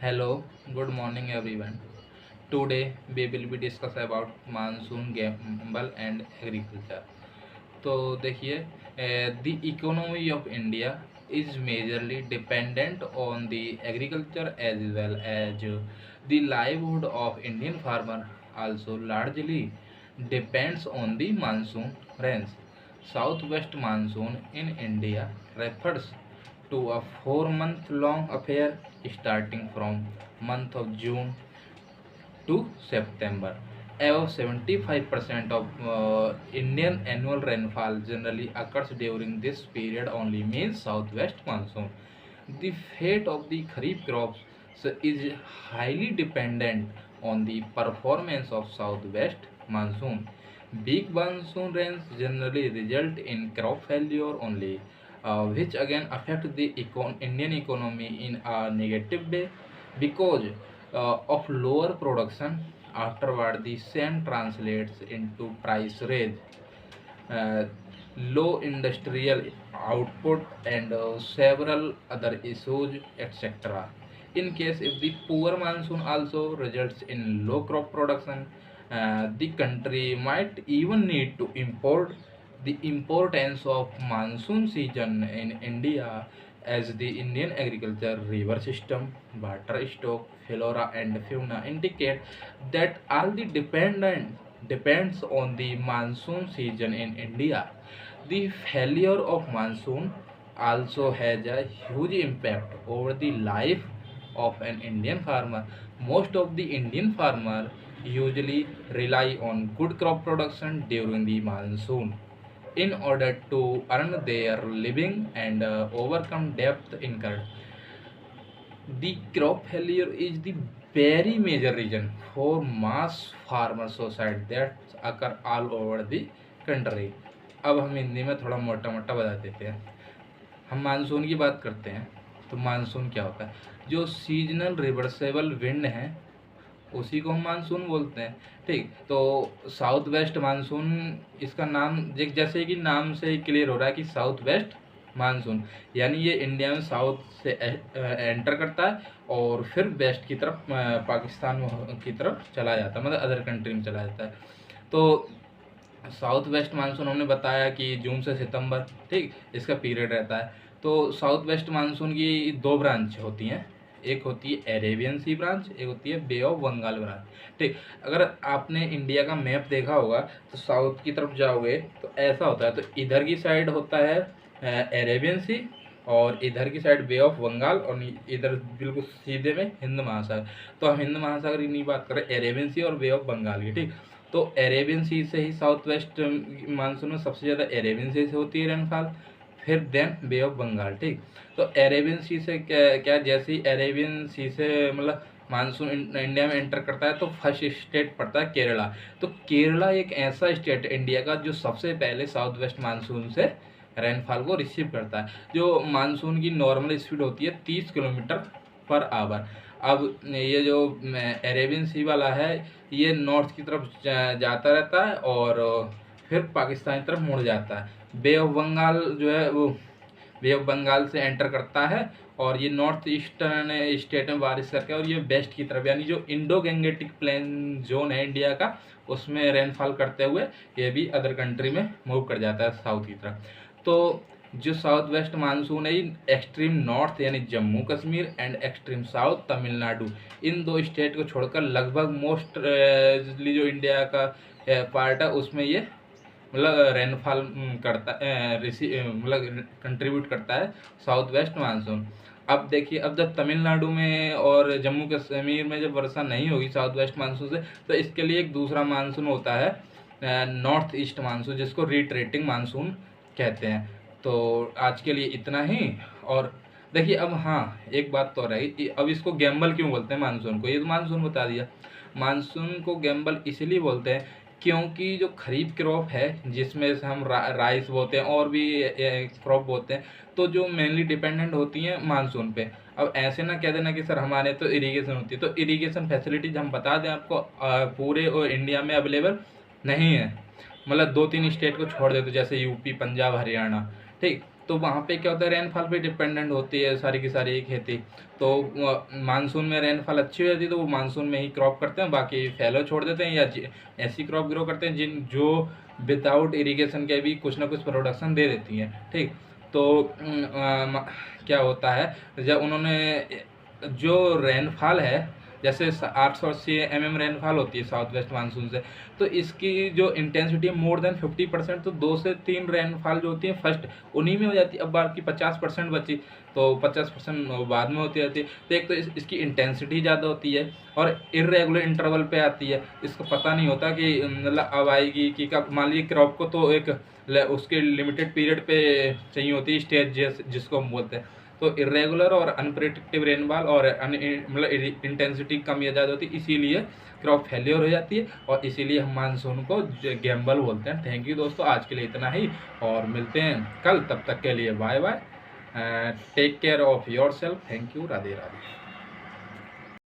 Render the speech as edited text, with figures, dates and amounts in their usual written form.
Hello, good morning everyone. Today we will be discuss about monsoon gamble and agriculture. तो देखिए, the economy of India is majorly dependent on the agriculture as well as the livelihood of Indian farmer also largely depends on the monsoon rains. Southwest monsoon in India refers to a 4 month long affair starting from month of June to September. Above 75% of Indian annual rainfall generally occurs during this period only, means southwest monsoon. The fate of the kharif crops is highly dependent on the performance of southwest monsoon. Big monsoon rains generally result in crop failure only, which again affect the Indian economy in a negative way because of lower production. Afterward, the same translates into price rise, uh, low industrial output, and several other issues, etc. In case if the poor monsoon also results in low crop production, the country might even need to import. The importance of monsoon season in India, as the Indian agriculture river system, water stock, flora and fauna indicate that all the depends on the monsoon season in India. The failure of monsoon also has a huge impact over the life of an Indian farmer. Most of the Indian farmer usually rely on good crop production during the monsoon in order to earn their living and overcome debt incurred. The crop failure is the very major reason for mass farmer suicide that occur all over the country. अब हम हिंदी में थोड़ा मोटा मोटा बता देते हैं। हम मानसून की बात करते हैं तो मानसून क्या होता है? जो सीजनल रिवर्सेबल विंड है उसी को हम मानसून बोलते हैं। ठीक, तो साउथ वेस्ट मानसून, इसका नाम जैसे कि नाम से क्लियर हो रहा है कि साउथ वेस्ट मानसून, यानी ये इंडिया में साउथ से एंटर करता है और फिर वेस्ट की तरफ पाकिस्तान की तरफ चला जाता है, मतलब अदर कंट्री में चला जाता है। तो साउथ वेस्ट मानसून हमने बताया कि जून से सितंबर, ठीक, इसका पीरियड रहता है। तो साउथ वेस्ट मानसून की दो ब्रांच होती हैं, एक होती है अरेबियन सी ब्रांच, एक होती है बे ऑफ बंगाल ब्रांच। ठीक, अगर आपने इंडिया का मैप देखा होगा तो साउथ की तरफ जाओगे तो ऐसा होता है, तो इधर की साइड होता है अरेबियन सी और इधर की साइड बे ऑफ बंगाल और इधर बिल्कुल सीधे में हिंद महासागर। तो हम हिंद महासागर की नहीं बात कर रहे, अरेबियन सी और बे ऑफ बंगाल की। ठीक, तो अरेबियन सी से ही साउथ वेस्ट मानसून में सबसे ज़्यादा अरेबियन सी से होती है रेनफॉल, फिर देन बे ऑफ बंगाल। ठीक, तो अरेबियन सी से क्या जैसे ही अरेबियन सी से मतलब मानसून इंडिया में एंटर करता है तो फर्स्ट स्टेट पड़ता है केरला। तो केरला एक ऐसा स्टेट इंडिया का जो सबसे पहले साउथ वेस्ट मानसून से रेनफॉल को रिसीव करता है। जो मानसून की नॉर्मल स्पीड होती है 30 किलोमीटर पर आवर। अब ये जो अरेबियन सी वाला है ये नॉर्थ की तरफ जाता रहता है और फिर पाकिस्तान की तरफ मुड़ जाता है। बे ऑफ बंगाल जो है वो बे ऑफ बंगाल से एंटर करता है और ये नॉर्थ ईस्टर्न स्टेट में बारिश करके और ये वेस्ट की तरफ, यानी जो इंडो गैंगेटिक प्लेन जोन है इंडिया का, उसमें रेनफॉल करते हुए ये भी अदर कंट्री में मूव कर जाता है साउथ की तरफ। तो जो साउथ वेस्ट मानसून है एक्सट्रीम नॉर्थ यानी Jammu Kashmir and extreme south Tamil Nadu, इन दो स्टेट को छोड़कर लगभग मोस्ट जो इंडिया का पार्ट है उसमें ये मतलब रेनफॉल करता मतलब कंट्रीब्यूट करता है साउथ वेस्ट मानसून। अब देखिए, अब जब तमिलनाडु में और जम्मू कश्मीर में जब वर्षा नहीं होगी साउथ वेस्ट मानसून से, तो इसके लिए एक दूसरा मानसून होता है नॉर्थ ईस्ट मानसून, जिसको रिट्रेटिंग मानसून कहते हैं। तो आज के लिए इतना ही। और देखिए अब हाँ, एक बात तो रही, अब इसको गैम्बल क्यों बोलते हैं मानसून को, ये तो मानसून बता दिया। मानसून को गैम्बल इसलिए बोलते हैं क्योंकि जो खरीफ क्रॉप है जिसमें से हम राइस बोते हैं और भी क्रॉप बोते हैं, तो जो मेनली डिपेंडेंट होती हैं मानसून पे। अब ऐसे ना कह देना कि सर हमारे तो इरिगेशन होती है, तो इरिगेशन फैसिलिटीज हम बता दें आपको पूरे इंडिया में अवेलेबल नहीं है, मतलब 2-3 स्टेट को छोड़ देते जैसे यूपी पंजाब हरियाणा। ठीक, तो वहाँ पे क्या होता है, रेनफॉल पे डिपेंडेंट होती है सारी की सारी खेती। तो मानसून में रेनफॉल अच्छी हो जाती है तो वो मानसून में ही क्रॉप करते हैं, बाकी फैलो छोड़ देते हैं या ऐसी क्रॉप ग्रो करते हैं जो विदाउट इरिगेशन के भी कुछ ना कुछ प्रोडक्शन दे देती हैं। ठीक, तो क्या होता है जब उन्होंने जो रेनफॉल है, जैसे 880 mm रेनफॉल होती है साउथ वेस्ट मानसून से, तो इसकी जो इंटेंसिटी है मोर देन 50%, तो 2 से 3 रेनफॉल जो होती है फर्स्ट उन्हीं में हो जाती है। अब बाकी 50% बची, तो 50% बाद में होती रहती है। तो एक तो इसकी इंटेंसिटी ज़्यादा होती है और इर्रेगुलर इंटरवल पे आती है, इसको पता नहीं होता कि मतलब अब आएगी कि कब। मान लीजिए क्रॉप को तो एक उसके लिमिटेड पीरियड पे चाहिए होती है स्टेज, जिसको हम बोलते हैं। तो इरेगुलर और अनप्रेडिक्टिव रेनफॉल और मतलब इंटेंसिटी कम या ज़्यादा होती है, इसीलिए क्रॉप फेलियर हो जाती है और इसीलिए हम मानसून को गैम्बल बोलते हैं। थैंक यू दोस्तों, आज के लिए इतना ही और मिलते हैं कल। तब तक के लिए bye bye, take care of yourself. Thank you, Radhe Radhe.